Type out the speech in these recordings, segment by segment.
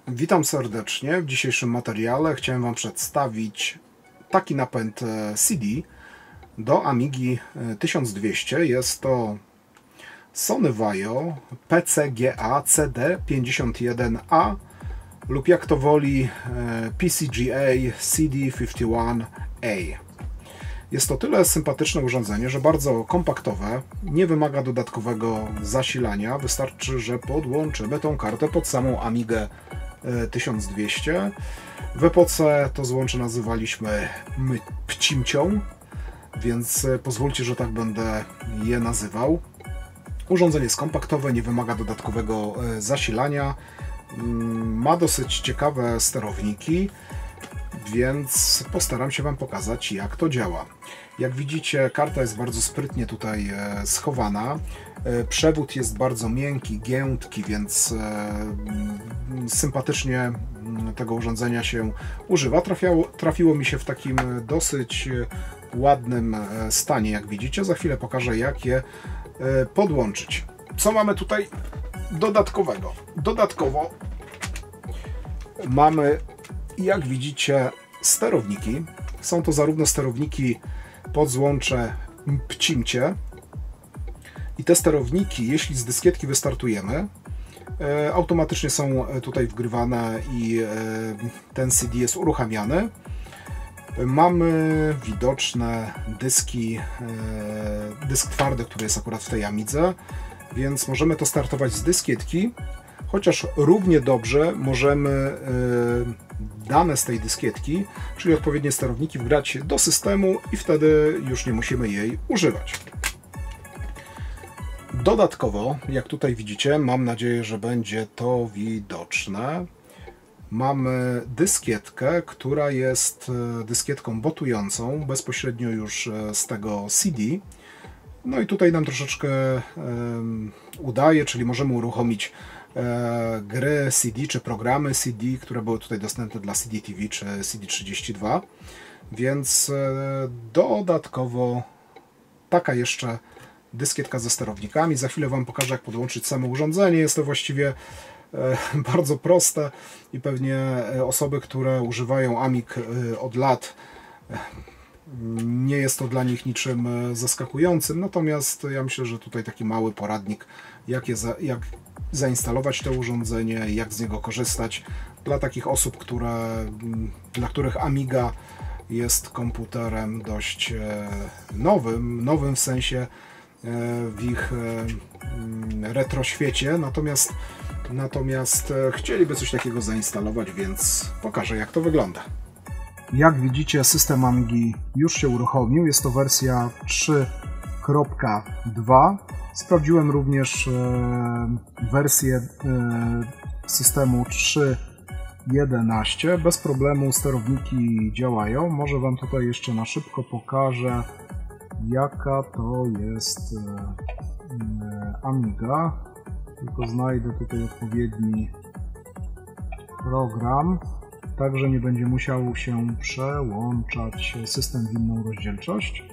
Witam serdecznie. W dzisiejszym materiale chciałem Wam przedstawić taki napęd CD do Amigi 1200. Jest to Sony Vaio PCGA CD51A lub jak to woli PCGA CD51A. Jest to tyle sympatyczne urządzenie, że bardzo kompaktowe, nie wymaga dodatkowego zasilania. Wystarczy, że podłączymy tą kartę pod samą Amigę 1200. W epoce to złącze nazywaliśmy pcimcią, więc pozwólcie, że tak będę je nazywał. Urządzenie jest kompaktowe, nie wymaga dodatkowego zasilania. Ma dosyć ciekawe sterowniki, więc postaram się Wam pokazać, jak to działa. Jak widzicie, karta jest bardzo sprytnie tutaj schowana. Przewód jest bardzo miękki, giętki, więc sympatycznie tego urządzenia się używa. Trafiło mi się w takim dosyć ładnym stanie, jak widzicie. Za chwilę pokażę, jak je podłączyć. Co mamy tutaj dodatkowego? Dodatkowo mamy, jak widzicie, sterowniki. Są to zarówno sterowniki pod złącze pcimcie i te sterowniki, jeśli z dyskietki wystartujemy, automatycznie są tutaj wgrywane i ten CD jest uruchamiany. Mamy widoczne dyski, dysk twardy, który jest akurat w tej Amidze, więc możemy to startować z dyskietki, chociaż równie dobrze możemy dane z tej dyskietki, czyli odpowiednie sterowniki, wgrać do systemu i wtedy już nie musimy jej używać. Dodatkowo, jak tutaj widzicie, mam nadzieję, że będzie to widoczne, mamy dyskietkę, która jest dyskietką botującą bezpośrednio już z tego CD. No i tutaj nam troszeczkę udaje, czyli możemy uruchomić gry CD czy programy CD, które były tutaj dostępne dla CD TV czy CD32, więc dodatkowo taka jeszcze dyskietka ze sterownikami. Za chwilę Wam pokażę, jak podłączyć samo urządzenie. Jest to właściwie bardzo proste i pewnie osoby, które używają Amig od lat, nie jest to dla nich niczym zaskakującym, natomiast ja myślę, że tutaj taki mały poradnik, jak zainstalować to urządzenie, jak z niego korzystać dla takich osób, dla których Amiga jest komputerem dość nowym w sensie w ich retro świecie, natomiast chcieliby coś takiego zainstalować, więc pokażę, jak to wygląda. Jak widzicie, system Amigi już się uruchomił. Jest to wersja 3.2. Sprawdziłem również wersję systemu 3.11. Bez problemu sterowniki działają. Może Wam tutaj jeszcze na szybko pokażę, jaka to jest Amiga. Tylko znajdę tutaj odpowiedni program, także nie będzie musiał się przełączać system w inną rozdzielczość.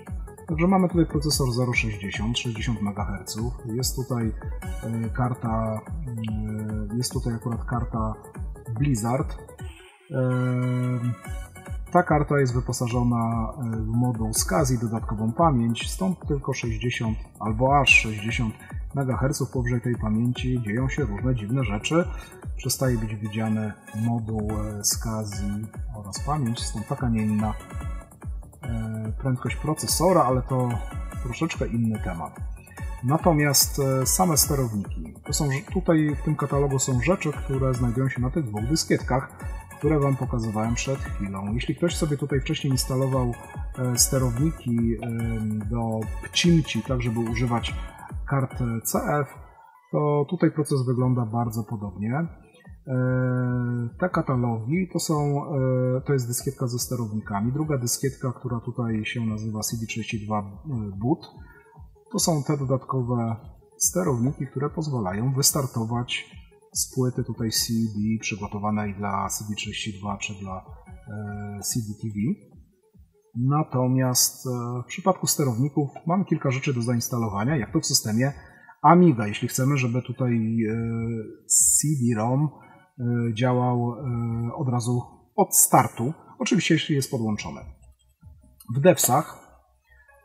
Także mamy tutaj procesor 060, 60 MHz. Jest tutaj akurat karta Blizzard. Ta karta jest wyposażona w moduł SCSI, dodatkową pamięć, stąd tylko 60 albo aż 60 MHz. Powyżej tej pamięci dzieją się różne dziwne rzeczy. Przestaje być widziany moduł SCSI oraz pamięć, stąd taka, nie inna prędkość procesora, ale to troszeczkę inny temat. Natomiast same sterowniki, tutaj w tym katalogu są rzeczy, które znajdują się na tych dwóch dyskietkach, które Wam pokazywałem przed chwilą. Jeśli ktoś sobie tutaj wcześniej instalował sterowniki do pcimci, tak żeby używać kart CF, to tutaj proces wygląda bardzo podobnie. Te katalogi to jest dyskietka ze sterownikami. Druga dyskietka, która tutaj się nazywa CD32 Boot, to są te dodatkowe sterowniki, które pozwalają wystartować z płyty tutaj CD przygotowanej dla CD32 czy dla CD TV. Natomiast w przypadku sterowników mamy kilka rzeczy do zainstalowania, jak to w systemie Amiga. Jeśli chcemy, żeby tutaj CD-ROM działał od razu od startu, oczywiście jeśli jest podłączony. W devsach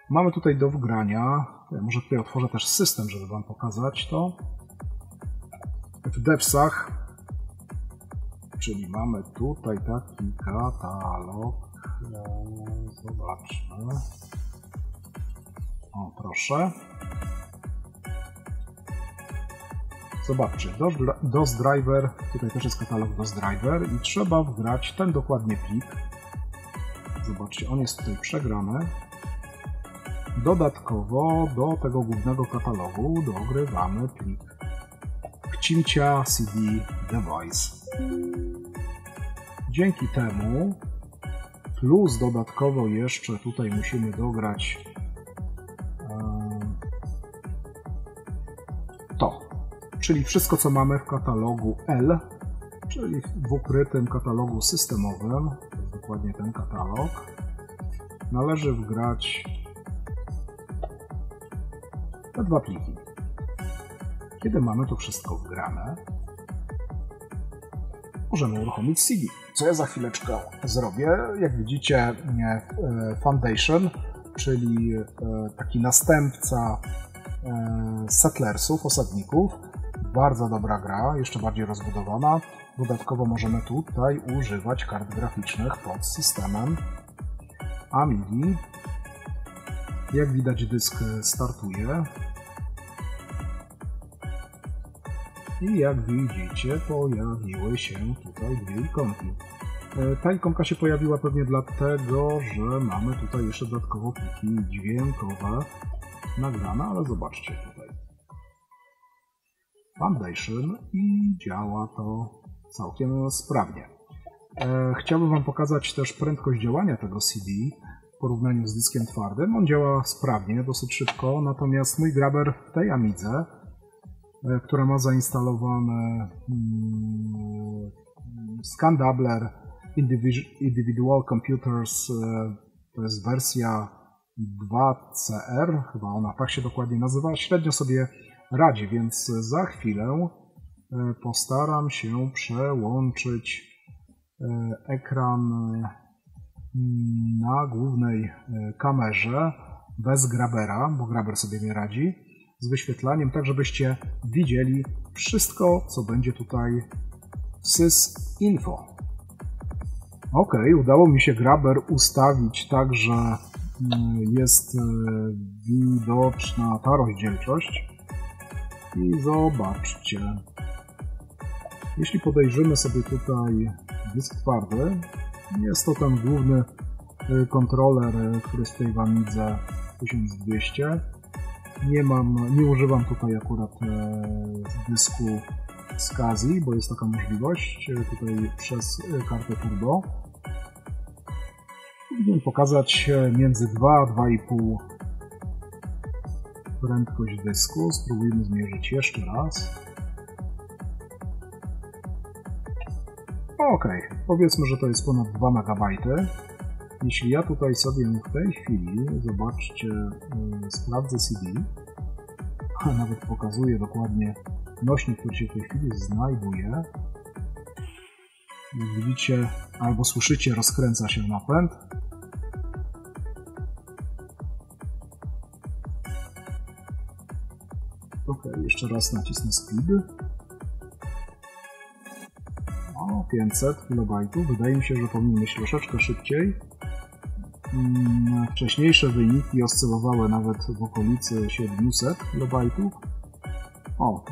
mamy tutaj do wgrania, ja może tutaj otworzę też system, żeby Wam pokazać to. W devsach, czyli mamy tutaj taki katalog, zobaczmy, o proszę, zobaczcie, DOS Driver, tutaj też jest katalog DOS Driver i trzeba wgrać ten dokładnie plik. Zobaczcie, on jest tutaj przegrany. Dodatkowo do tego głównego katalogu dogrywamy plik Kcimcia CD Device. Dzięki temu, plus dodatkowo jeszcze tutaj musimy dograć to, czyli wszystko co mamy w katalogu L, czyli w ukrytym katalogu systemowym, to jest dokładnie ten katalog, należy wgrać te dwa pliki. Kiedy mamy to wszystko wgrane, możemy uruchomić CD, co ja za chwileczkę zrobię. Jak widzicie, Foundation, czyli taki następca Settlersów, osadników, bardzo dobra gra, jeszcze bardziej rozbudowana. Dodatkowo możemy tutaj używać kart graficznych pod systemem Amigi. Jak widać, dysk startuje. I jak widzicie, pojawiły się tutaj dwie ikonki. Ta ikonka się pojawiła pewnie dlatego, że mamy tutaj jeszcze dodatkowo pliki dźwiękowe nagrane, ale zobaczcie tutaj. Foundation i działa to całkiem sprawnie. Chciałbym Wam pokazać też prędkość działania tego CD w porównaniu z dyskiem twardym. On działa sprawnie, dosyć szybko, natomiast mój Grabber w tej Amidze, która ma zainstalowane ScanDoubler Individual Computers, to jest wersja 2CR, chyba ona tak się dokładnie nazywa, średnio sobie radzi, więc za chwilę postaram się przełączyć ekran na głównej kamerze bez Grabbera, bo Grabber sobie nie radzi, z wyświetlaniem, tak żebyście widzieli wszystko, co będzie tutaj w sysinfo. Ok, udało mi się Grabber ustawić tak, że jest widoczna ta rozdzielczość. I zobaczcie, jeśli podejrzymy sobie tutaj dysk twardy, jest to ten główny kontroler, który jest tutaj w Amidze 1200. Nie używam tutaj akurat dysku SCSI, bo jest taka możliwość tutaj przez kartę Turbo. Chcę pokazać między 2 a 2,5 prędkość dysku. Spróbujmy zmierzyć jeszcze raz. Ok, powiedzmy, że to jest ponad 2 MB. Jeśli ja tutaj sobie w tej chwili, zobaczcie, sprawdzę CD, a nawet pokazuję dokładnie nośnik, który się w tej chwili znajduje. Jak widzicie, albo słyszycie, rozkręca się napęd. Ok, jeszcze raz nacisnę speed. O, 500 KB. Wydaje mi się, że powinien być troszeczkę szybciej. Wcześniejsze wyniki oscylowały nawet w okolicy 700 KB. O,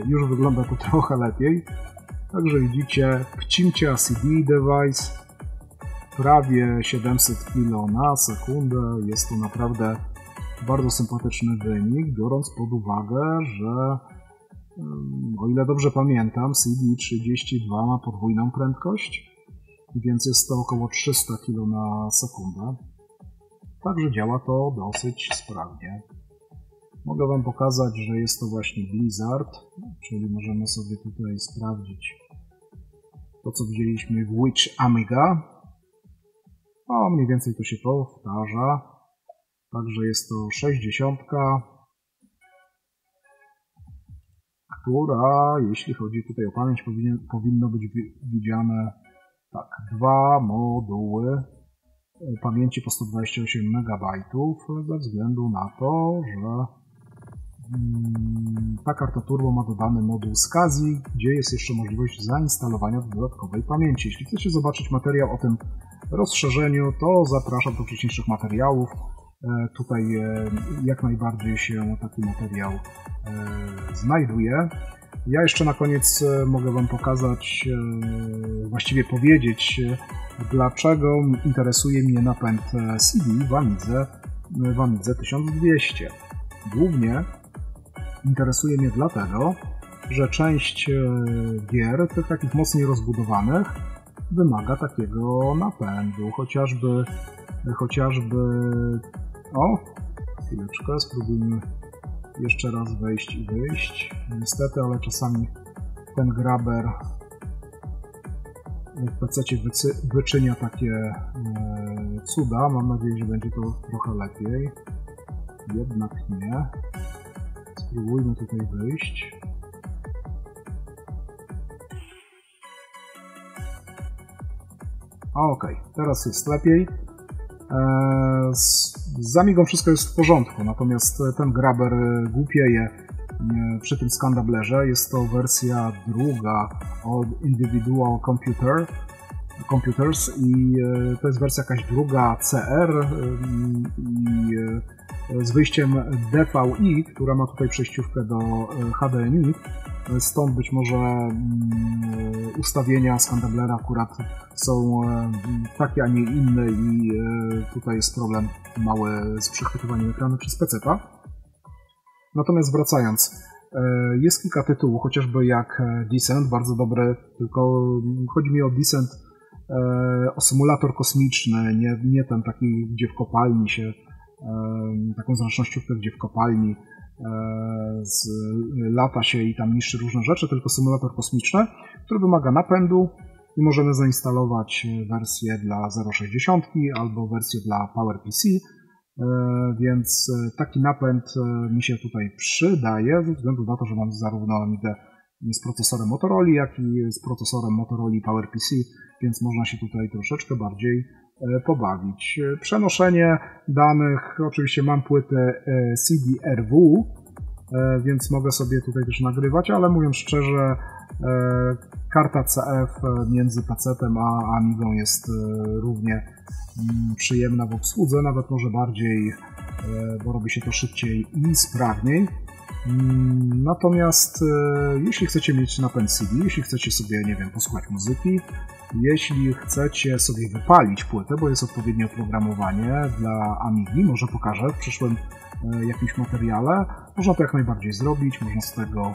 już wygląda to trochę lepiej. Także widzicie, Kcimcia CD Device, prawie 700 kg na sekundę. Jest to naprawdę bardzo sympatyczny wynik, biorąc pod uwagę, że o ile dobrze pamiętam, CD32 ma podwójną prędkość, więc jest to około 300 kg na sekundę. Także działa to dosyć sprawnie. Mogę Wam pokazać, że jest to właśnie Blizzard, czyli możemy sobie tutaj sprawdzić to, co widzieliśmy w Witch Amiga. O, mniej więcej to się powtarza. Także jest to 60. która, jeśli chodzi tutaj o pamięć, powinno być widziane tak, 2 moduły pamięci po 128 MB, ze względu na to, że ta karta turbo ma dodany moduł SCSI, gdzie jest jeszcze możliwość zainstalowania dodatkowej pamięci. Jeśli chcecie zobaczyć materiał o tym rozszerzeniu, to zapraszam do wcześniejszych materiałów. Tutaj jak najbardziej się taki materiał znajduje. Ja jeszcze na koniec mogę Wam pokazać, właściwie powiedzieć, dlaczego interesuje mnie napęd CD w Amidze 1200. Głównie interesuje mnie dlatego, że część gier, tych takich mocniej rozbudowanych, wymaga takiego napędu, chociażby o, chwileczkę, spróbujmy jeszcze raz wejść i wyjść. Niestety, ale czasami ten grabber w PC-cie wyczynia takie cuda. Mam nadzieję, że będzie to trochę lepiej. Jednak nie. Spróbujmy tutaj wyjść. Ok, teraz jest lepiej. Z Amigą wszystko jest w porządku, natomiast ten grabber głupieje przy tym skandablerze. Jest to wersja druga od Individual Computers i to jest wersja jakaś druga CR i z wyjściem DVI, która ma tutaj przejściówkę do HDMI. Stąd być może ustawienia skandablera akurat są takie, a nie inne i tutaj jest problem mały z przechwytywaniem ekranu przez PC-ta. Natomiast wracając, jest kilka tytułów, chociażby jak Descent, bardzo dobry, tylko chodzi mi o Descent, o symulator kosmiczny, nie ten taki, gdzie w kopalni się, taką zręcznościówkę, gdzie w kopalni lata się i tam niszczy różne rzeczy, tylko symulator kosmiczny, który wymaga napędu i możemy zainstalować wersję dla 0.60 albo wersję dla PowerPC, więc taki napęd mi się tutaj przydaje ze względu na to, że mam zarówno Amigę z procesorem Motorola, jak i z procesorem Motorola PowerPC, więc można się tutaj troszeczkę bardziej pobawić. Przenoszenie danych, oczywiście mam płytę CD-RW, więc mogę sobie tutaj też nagrywać, ale mówiąc szczerze, karta CF między PC-tem a Amigą jest równie przyjemna w obsłudze, nawet może bardziej, bo robi się to szybciej i sprawniej. Natomiast jeśli chcecie mieć napęd CD, jeśli chcecie sobie, nie wiem, posłuchać muzyki, jeśli chcecie sobie wypalić płytę, bo jest odpowiednie oprogramowanie dla Amigi, może pokażę w przyszłym jakimś materiale, można to jak najbardziej zrobić, można z tego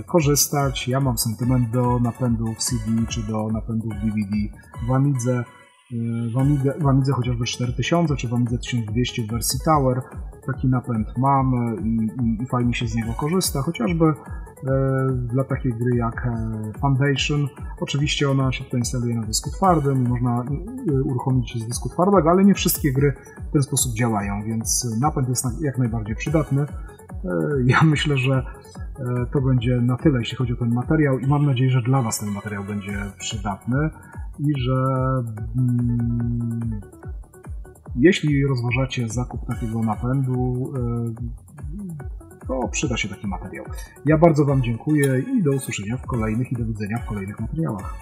korzystać. Ja mam sentyment do napędów CD czy do napędów DVD w Amidze. W Amidze chociażby 4000 czy w Amidze 1200 w wersji Tower taki napęd mam i fajnie się z niego korzysta, chociażby dla takiej gry jak Foundation. Oczywiście ona się tutaj instaluje na dysku twardym i można uruchomić z dysku twardego, ale nie wszystkie gry w ten sposób działają, więc napęd jest jak najbardziej przydatny. Ja myślę, że to będzie na tyle, jeśli chodzi o ten materiał i mam nadzieję, że dla Was ten materiał będzie przydatny i że jeśli rozważacie zakup takiego napędu, to przyda się taki materiał. Ja bardzo Wam dziękuję i do usłyszenia w kolejnych i do widzenia w kolejnych materiałach.